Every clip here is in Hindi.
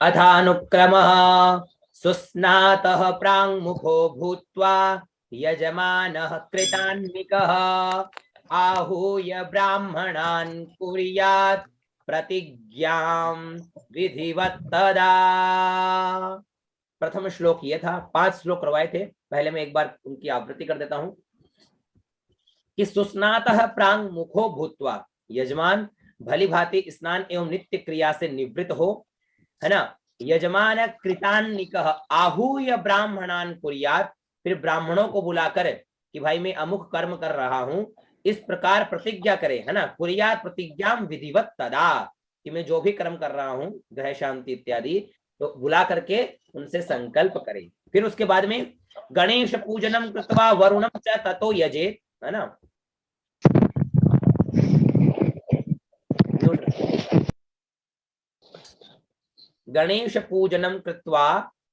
अथानुक्रमः सुस्नातः प्राङ्मुखो भूत्वा यजमानः कृतान्विकः आहूय ब्राह्मणान् कुर्यात् प्रतिज्ञां विधिवत् तदा। प्रथम श्लोक ये था, 5 श्लोक करवाए थे पहले, मैं एक बार उनकी आवृत्ति कर देता हूं कि सुस्नातः प्राङ्मुखो भूत्वा, यजमान भली भांति स्नान एवं नित्य क्रिया से निवृत्त हो, है ना। यजमान कृतान्निकः आहूय ब्राह्मणान कुर्यात्, फिर ब्राह्मणों को बुलाकर कि भाई मैं अमुक कर्म कर रहा हूं, इस प्रकार प्रतिज्ञा करे, है ना। कुर्यात् प्रतिज्ञाम विधिवत तदा, कि मैं जो भी कर्म कर रहा हूं ग्रह शांति इत्यादि, तो बुला करके उनसे संकल्प करे। फिर उसके बाद में गणेश पूजनम कृत्वा वरुणम च ततो यजेत, है ना। गणेश पूजनम कृत्वा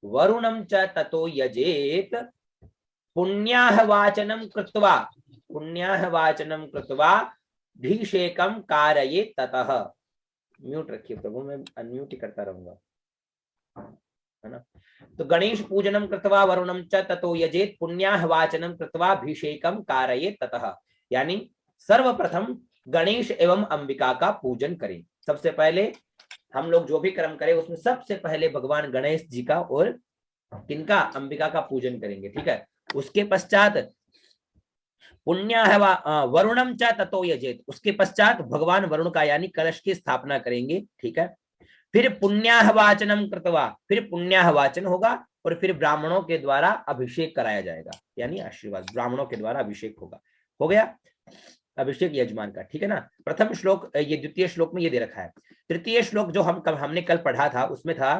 वरुणम च ततो यजेत पुण्याहवाचनम कृत्वा, पुण्याहवाचनम कृत्वा अभिषेकम कारयेत ततः। म्यूट रखिए प्रभु, मैं अनम्यूट ही करता रहूंगा, है ना। तो गणेश पूजनम कृत्वा वरुणम च ततो यजेत पुण्याहवाचनम कृत्वा अभिषेकम कारयेत ततः, यानी सर्वप्रथम गणेश एवं अंबिका का पूजन करें। सबसे पहले हम लोग जो भी कर्म करें उसमें सबसे पहले भगवान गणेश जी का और किनका, अंबिका का पूजन करेंगे, ठीक है। उसके पश्चात पुण्याहवा वरुणम च ततो यजेत, उसके पश्चात भगवान वरुण का यानी कलश की स्थापना करेंगे, ठीक है। फिर पुण्याहवाचनम कृत्वा, फिर पुण्याहवाचन होगा और फिर ब्राह्मणों के द्वारा अभिषेक कराया जाएगा, यानी आशीर्वाद ब्राह्मणों के द्वारा अभिषेक होगा। हो गया अभिषेक यजमान का, ठीक है ना। प्रथम श्लोक, ये द्वितीय श्लोक में ये दे रखा है। तृतीय श्लोक जो हमने कल पढ़ा था उसमें था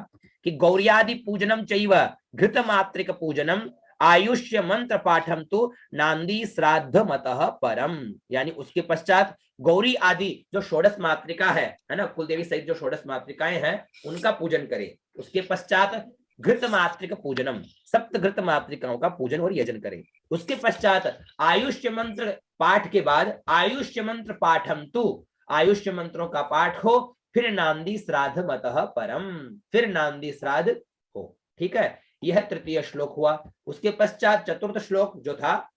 कि गौरियादि पूजनम चैव घृत मात्रिक पूजनम आयुष्य मंत्र पाठम तो नांदी श्राद्ध मतः परम, यानी उसके पश्चात गौरी आदि जो षोडश मात्रिका है ना, कुलदेवी सहित जो षोडश मात्रिकाएं हैं उनका पूजन करें। उसके पश्चात घृत मात्रिक पूजनम, सप्त घृत मात्रिकाओं का पूजन और यजन करें। उसके पश्चात आयुष्य मंत्र पाठ के बाद आयुष्य मंत्र पाठम तु, आयुष्य मंत्रों का पाठ हो, फिर नांदी श्राद्ध मतः परम, फिर नांदी श्राद्ध हो, ठीक है। यह तृतीय श्लोक हुआ। उसके पश्चात चतुर्थ श्लोक जो था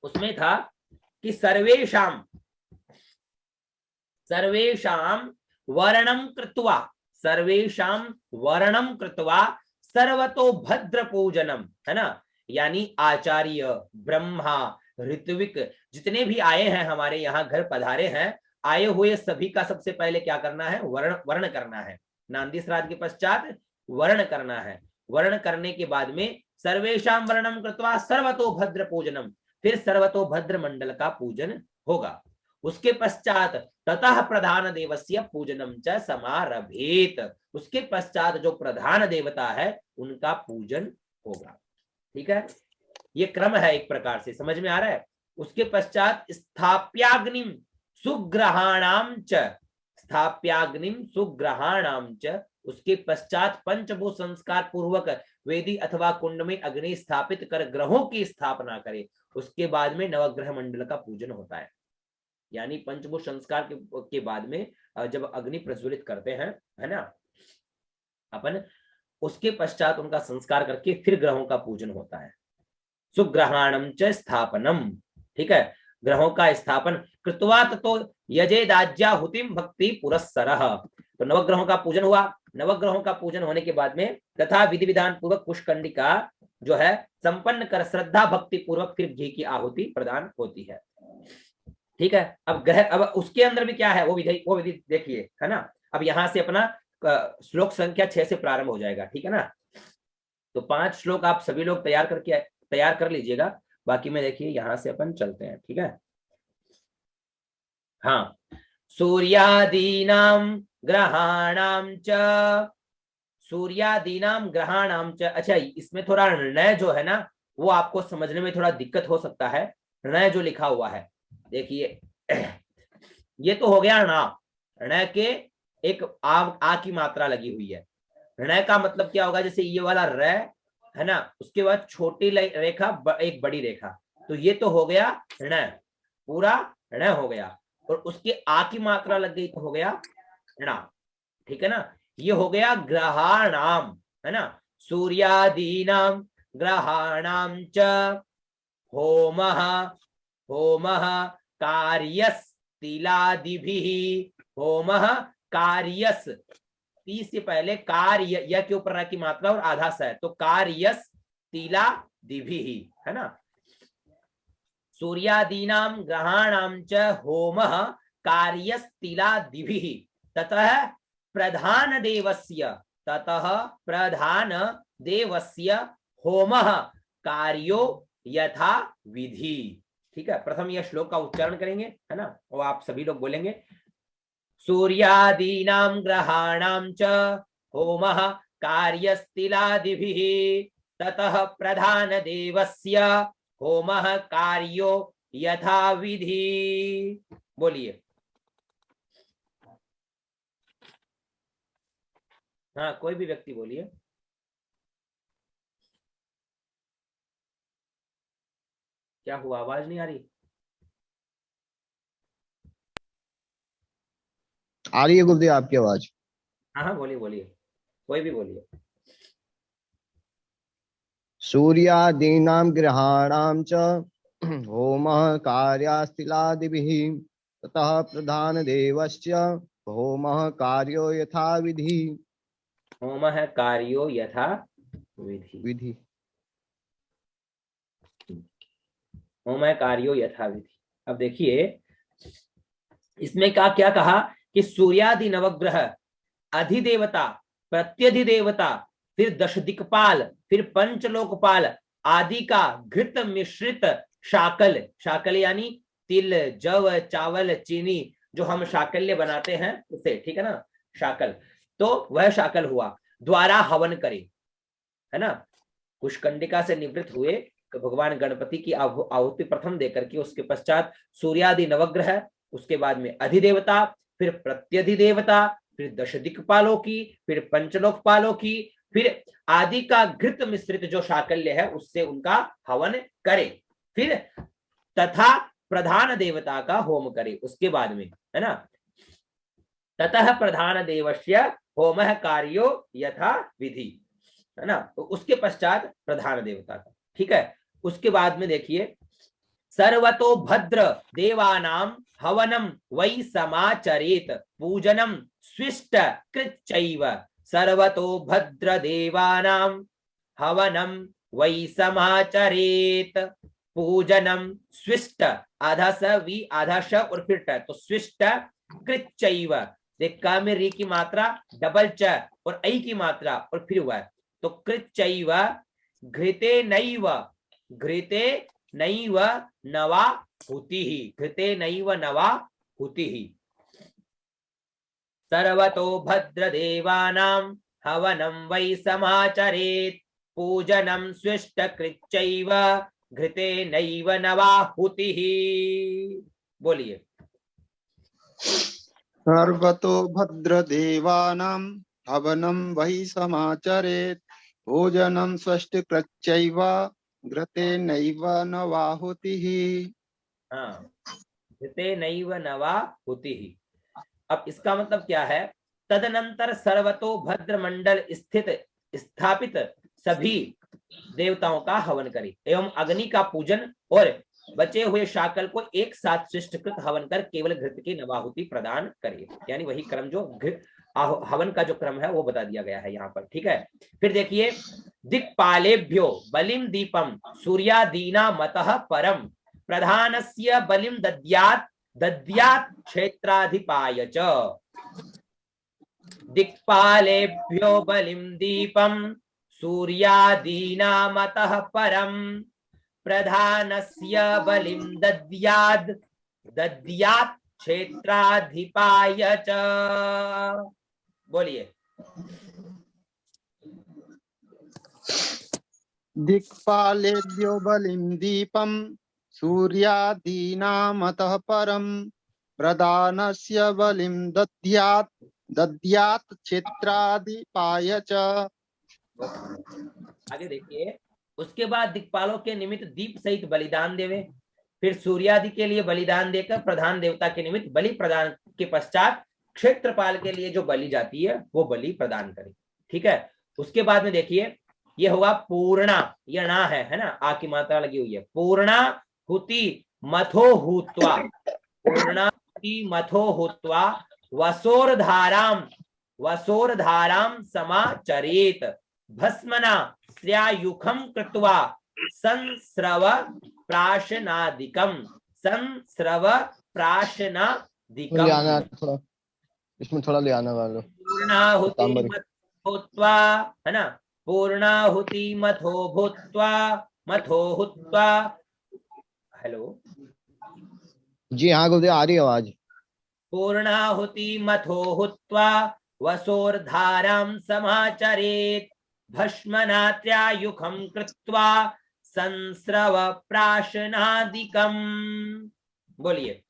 उसमें था कि सर्वेषाम वर्णम कृत्वा, सर्वेषाम वर्णम कृत्वा सर्वतो भद्र पूजनम, है ना। यानी आचार्य ब्रह्मा ऋत्विक जितने भी आए हैं हमारे यहाँ घर पधारे हैं, आए हुए सभी का सबसे पहले क्या करना है, वर्ण करना है। नांदी श्राद्ध के पश्चात वर्ण करना है। वर्ण करने के बाद में सर्वेषाम वर्णम कृत्वा सर्वतो भद्र पूजनम, फिर सर्वतो भद्र मंडल का पूजन होगा। उसके पश्चात ततः प्रधान देवस्य पूजनम च समारभेत, उसके पश्चात जो प्रधान देवता है उनका पूजन होगा, ठीक है। ये क्रम है एक प्रकार से, समझ में आ रहा है। उसके पश्चात स्थाप्याग्निम सुग्रहाणाम च, स्थाप्याग्निम सुग्रहाणाम च, उसके पश्चात पंचभूत संस्कार पूर्वक वेदी अथवा कुंड में अग्नि स्थापित कर ग्रहों की स्थापना करे। उसके बाद में नवग्रह मंडल का पूजन होता है, यानी पंचभूत संस्कार के बाद में जब अग्नि प्रज्वलित करते हैं, है ना अपन, उसके पश्चात उनका संस्कार करके फिर ग्रहों का पूजन होता है। सुग्रहाणम च स्थापनम, ठीक है, ग्रहों का स्थापन कृत्वा तो यजेदाज्याहुतिम भक्ति पुरस्सरः, तो नवग्रहों का पूजन हुआ। नवग्रहों का पूजन होने के बाद में तथा विधि विधान पूर्वक कुशकंडिका जो है संपन्न कर श्रद्धा भक्ति पूर्वक फिर घी की आहुति प्रदान होती है, ठीक है। अब उसके अंदर भी क्या है वो विधि देखिए, है ना। अब यहां से अपना श्लोक संख्या 6 से प्रारंभ हो जाएगा, ठीक है ना। तो 5 श्लोक आप सभी लोग तैयार कर लीजिएगा, बाकी में देखिए यहां से अपन चलते हैं, ठीक है। हाँ, सूर्यादीनाम ग्रहाणाम च, सूर्यादीनाम ग्रहाणाम च, अच्छा इसमें थोड़ा निर्णय जो है ना वो आपको समझने में थोड़ा दिक्कत हो सकता है। निर्णय जो लिखा हुआ है देखिए, ये तो हो गया ना, ऋण के एक आ की मात्रा लगी हुई है। ऋण का मतलब क्या होगा, जैसे ये वाला र है ना, उसके बाद छोटी रेखा एक बड़ी रेखा, तो ये तो हो गया ऋण, पूरा ऋण हो गया। और उसके आ की मात्रा लग गई तो हो गया णा, ठीक है ना। ये हो गया ग्रहाणाम, है ना। सूर्यादीनाम ग्रहाणाम च होमः, होमः कार्यस तिलादिभिः, होमः कार्यस, ती से पहले कार्य य के ऊपर की मात्रा और आधा स है, तो कार्यस तिलादिभिः, है ना। सूर्यादीनाम ग्रहाणाम च होमः कार्यस तिलादिभिः ततः प्रधान देवस्य, ततः प्रधान देवस्य होमः कार्यो यथा विधि। ठीक है, प्रथम यह श्लोक का उच्चारण करेंगे, है ना, वो आप सभी लोग बोलेंगे। सूर्यादीनां ग्रहाणां च होमः कार्यस्तिलादिभिः ततः प्रधान देवस्य होमः कार्यो यथा विधि। बोलिए। हाँ, कोई भी व्यक्ति बोलिए। क्या हुआ, आवाज नहीं आ रही? आ रही है गुरुदेव आपकी आवाज। हाँ हाँ, बोलिए बोलिए, कोई भी बोलिए। सूर्यादीनां ग्रहाणां च होमः कार्यास्तिलादिभिः ततः प्रधानदेवस्य होमः कार्यो यथा विधि। होमः कार्यो यथा विधि, विधि। होमः कार्यो यथा विधि। अब देखिए इसमें क्या कहा कि सूर्यादि नवग्रह, अधिदेवता, प्रत्यधिदेवता, फिर दश दिक्पाल, फिर पंचलोकपाल आदि का घृत मिश्रित शाकल, शाकल यानी तिल, जव, चावल, चीनी, जो हम शाकल्य बनाते हैं उसे, ठीक है ना, शाकल, तो वह शाकल हुआ, द्वारा हवन करे, है ना। कुशकंडिका से निवृत्त हुए तो भगवान गणपति की आहुति प्रथम देकर के उसके पश्चात सूर्यादि नवग्रह, उसके बाद में अधिदेवता, फिर प्रत्यधिदेवता, फिर दश दिक्पालों की, फिर पंचलोकपालों की, फिर आदि का घृत मिश्रित जो शाकल्य है उससे उनका हवन करे, फिर तथा प्रधान देवता का होम करे उसके बाद में, है ना। ततः प्रधान देवस्य होमः कार्यो यथा विधि, है ना, तो उसके पश्चात प्रधान देवता का, ठीक है। उसके बाद में देखिए सर्वतो भद्र देवानां हवनम वै समाचरेत पूजनम स्विष्ट कृच्चैव, सर्वतो भद्र देवानां हवनम वै समाचरेत पूजनम स्विष्ट, आधा स वी आधा श और फिर ट, तो स्विष्ट कृच्चैव, देख क में री की मात्रा डबल च और ऐ की मात्रा और फिर हुआ, तो कृच्चैव घृते नैव, घृते नैव नवा हुतिः, घृते नैव नवा हुतिः, सर्वतो भद्रदेवानां हवनं वै समाचरेत् पूजनं स्विष्टकृच्चैव घृते नैव नवा हुतिः। बोलिए। सर्वतो भद्रदेवानां हवनं वै समाचरेत् भोजनं स्वस्तिकृच्चैव घृतेनैव नवाहुतिः। हाँ, घृते नैव नवा हुतिः। अब इसका मतलब क्या है, तदनंतर सर्वतो भद्र मंडल स्थित स्थापित सभी देवताओं का हवन करे एवं अग्नि का पूजन और बचे हुए शाकल को एक साथ शिष्टकृत हवन कर केवल घृत की नवाहुति प्रदान करे, यानी वही क्रम जो हवन का जो क्रम है वो बता दिया गया है यहाँ पर, ठीक है। फिर देखिए दिक्पालेभ्यो बलिम दीपम सूर्यादीना मतः परम प्रधानस्य बलिम दद्यात् दद्यात् क्षेत्राधिपाय च, दिक्पालेभ्यो बलिं दीपं सूर्यादीनामतः परं प्रधानस्य बलिं दद्यात् दद्यात् क्षेत्राधिपाय च। बोलिए। दिक्पालेभ्यो बलिं दीपं सूर्यादीनामतः परं प्रधानस्य बलिं दद्यात् दद्यात् क्षेत्राधिपाय च। आगे देखिए, उसके बाद दिक्पालों के निमित्त दीप सहित बलिदान देवे, फिर सूर्यादि के लिए बलिदान देकर प्रधान देवता के निमित्त बलि प्रदान के पश्चात क्षेत्रपाल के लिए जो बलि जाती है वो बलि प्रदान करे। ठीक है, उसके बाद में देखिए ये होगा पूर्णा, ये ना है ना, आ की मात्रा लगी हुई है। पूर्णा हुति मथो हुत्वा, पूर्णा हुति मथो हुत्वा वसोरधाराम समाचरेत भस्मना त्र्यायुखम कृत्वा संस्रव प्राशनादिकम ले आना थोड़ा, इसमें थोड़ा ले आना वालों। पूर्णाहुति मथो भूत्वा, है ना, पूर्णाहुति मथो हुत्वा, हेलो जी हाँ गुरुदेव, आ रही आवाज। पूर्णाहुति मथो हुत्वा वसोर्धारां समाचरेत् भस्मनात्र्यायुखं कृत्वा संस्रव प्राशनादिकम। बोलिए,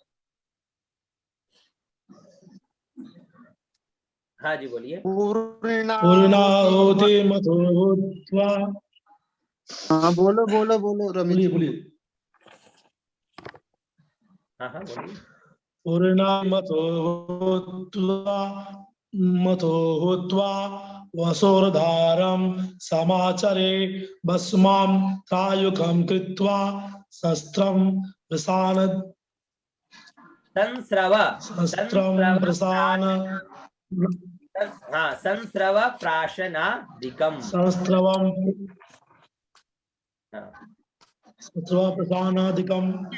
हाँ जी बोलिए। पूर्णाहुति मथो भूत्वा, हाँ बोलो बोलो बोलो रमेश जी। बोलिए। हाँ बोलिए। पूर्णामथो हुत्वा वसोर्धारं समाचरे भस्मां त्रायुकं कृत्वा शस्त्रं प्रसान हाँ, संस्रव प्राशनादिकम। प्रसानादिकम।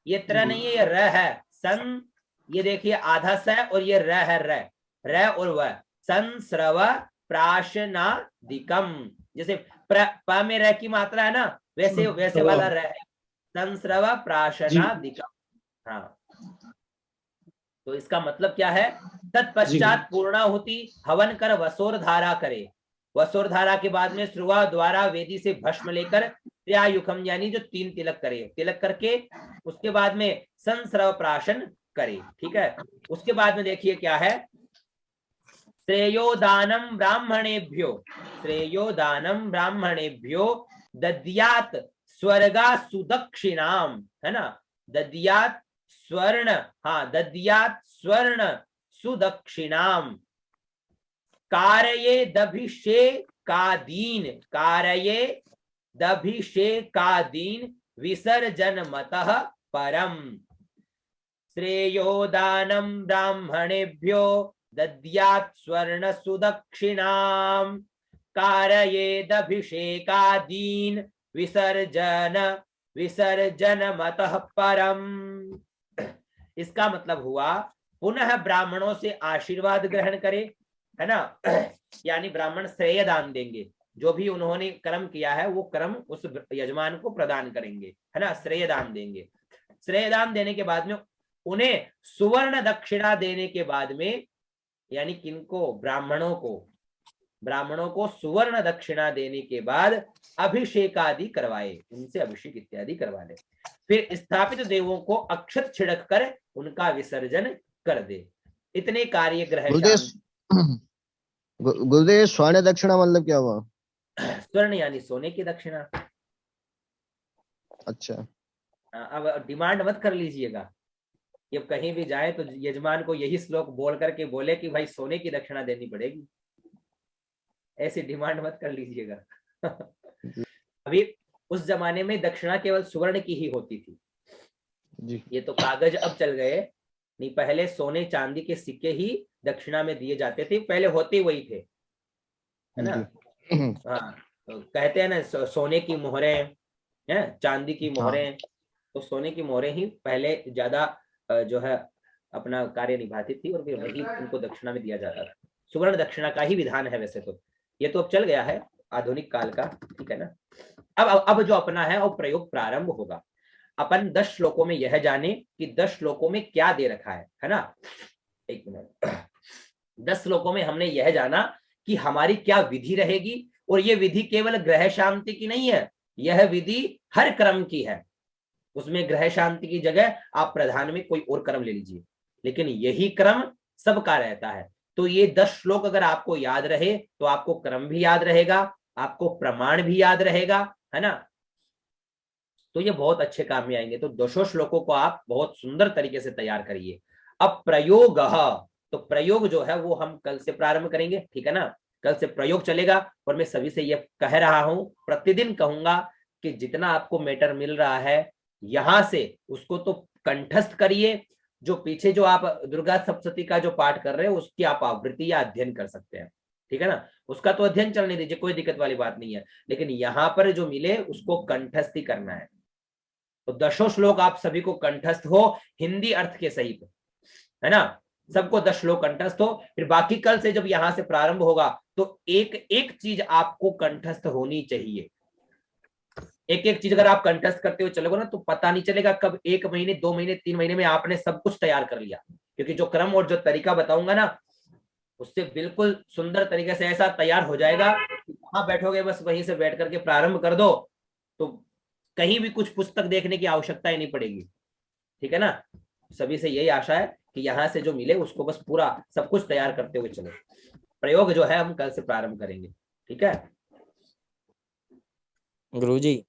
ये त्र नहीं है, ये र है। सन, ये देखिए आधा स और ये र है, र और व। संस्रव प्राशनादिकम, जैसे प में र की मात्रा है ना, वैसे वाला र है। संस्रव प्राशनादिकम। हाँ, तो इसका मतलब क्या है? तत्पश्चात पूर्णाहुति हवन कर वसोर धारा करे। वसोर धारा के बाद में श्रुवा द्वारा वेदी से भस्म लेकर त्र्यायुखम यानी जो 3 तिलक करे, तिलक करके उसके बाद में संस्रव प्राशन करे। ठीक है, उसके बाद में देखिए क्या है, श्रेयो दानम ब्राह्मणेभ्यो दद्यात स्वर्गा सुदक्षिणाम, है ना, दद्यात स्वर्ण, हाँ, दद्यात स्वर्ण सुदक्षिणाम कारयेदभिषेकादीन विसर्जनमतः परम। श्रेयो दानं ब्राह्मणेभ्यो दद्यात् स्वर्ण सुदक्षिणाम कारयेदभिषेकादीन विसर्जनमतः परम। इसका मतलब हुआ पुनः ब्राह्मणों से आशीर्वाद ग्रहण करे, है ना, यानी ब्राह्मण श्रेय दान देंगे। जो भी उन्होंने कर्म किया है वो कर्म उस यजमान को प्रदान करेंगे, है ना, श्रेय दान देंगे। श्रेय दान देने के बाद में उन्हें सुवर्ण दक्षिणा देने के बाद में, यानी किनको? ब्राह्मणों को सुवर्ण दक्षिणा देने के बाद अभिषेक आदि करवाए, उनसे अभिषेक इत्यादि करवा ले। फिर स्थापित देवों को अक्षत छिड़क कर उनका विसर्जन कर दे। इतने कार्य ग्रह। गुरुदेव स्वर्ण दक्षिणा मतलब क्या हुआ? स्वर्ण यानी सोने की दक्षिणा। अच्छा, अब डिमांड मत कर लीजिएगा, ये कहीं भी जाए तो यजमान को यही श्लोक बोल करके बोले कि भाई सोने की दक्षिणा देनी पड़ेगी, ऐसी डिमांड मत कर लीजिएगा। अभी उस जमाने में दक्षिणा केवल सुवर्ण की ही होती थी जी। ये तो कागज अब चल गए, नहीं पहले सोने चांदी के सिक्के ही दक्षिणा में दिए जाते थे, पहले होते वही थे, है ना। हाँ, तो कहते हैं ना सोने की मोहरें हैं, चांदी की मोहरें, तो सोने की मोहरें ही पहले ज्यादा जो है अपना कार्य निभाती थी और फिर वही उनको दक्षिणा में दिया जाता था। सुवर्ण दक्षिणा का ही विधान है वैसे तो, ये तो अब चल गया है आधुनिक काल का, ठीक है ना। अब जो अपना है और प्रयोग प्रारंभ होगा। अपन 10 श्लोकों में यह जाने कि 10 श्लोकों में क्या दे रखा है ना। एक मिनट, 10 श्लोकों में हमने यह जाना कि हमारी क्या विधि रहेगी, और यह विधि केवल ग्रह शांति की नहीं है, यह विधि हर क्रम की है। उसमें ग्रह शांति की जगह आप प्रधान में कोई और क्रम ले लीजिए, लेकिन यही क्रम सबका रहता है। तो ये 10 श्लोक अगर आपको याद रहे तो आपको क्रम भी याद रहेगा, आपको प्रमाण भी याद रहेगा, है ना। तो ये बहुत अच्छे काम में आएंगे। तो दशो श्लोकों को आप बहुत सुंदर तरीके से तैयार करिए। अब प्रयोग, तो प्रयोग जो है वो हम कल से प्रारंभ करेंगे, ठीक है ना। कल से प्रयोग चलेगा और मैं सभी से ये कह रहा हूं, प्रतिदिन कहूंगा कि जितना आपको मैटर मिल रहा है यहां से उसको तो कंठस्थ करिए। जो पीछे जो आप दुर्गा सप्तशती का जो पाठ कर रहे हो उसकी आप आवृत्ति या अध्ययन कर सकते हैं, ठीक है ना। उसका तो अध्ययन चलने दीजिए, कोई दिक्कत वाली बात नहीं है, लेकिन यहां पर जो मिले उसको कंठस्थ ही करना है। तो दशो श्लोक आप सभी को कंठस्थ हो, हिंदी अर्थ के सहित, है ना। सबको 10 श्लोक कंठस्थ हो। फिर बाकी कल से जब यहां से प्रारंभ होगा तो एक एक चीज आपको कंठस्थ होनी चाहिए। एक एक चीज अगर आप कंठस्थ करते हुए चलोगे ना तो पता नहीं चलेगा कब 1 महीने 2 महीने 3 महीने में आपने सब कुछ तैयार कर लिया। क्योंकि जो क्रम और जो तरीका बताऊंगा ना उससे बिल्कुल सुंदर तरीके से ऐसा तैयार हो जाएगा कि वहां बैठोगे बस वहीं से बैठ करके प्रारंभ कर दो तो कहीं भी कुछ पुस्तक देखने की आवश्यकता ही नहीं पड़ेगी, ठीक है ना। सभी से यही आशा है कि यहां से जो मिले उसको बस पूरा सब कुछ तैयार करते हुए चलो। प्रयोग जो है हम कल से प्रारंभ करेंगे, ठीक है। गुरुजी।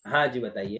हाँ जी बताइए।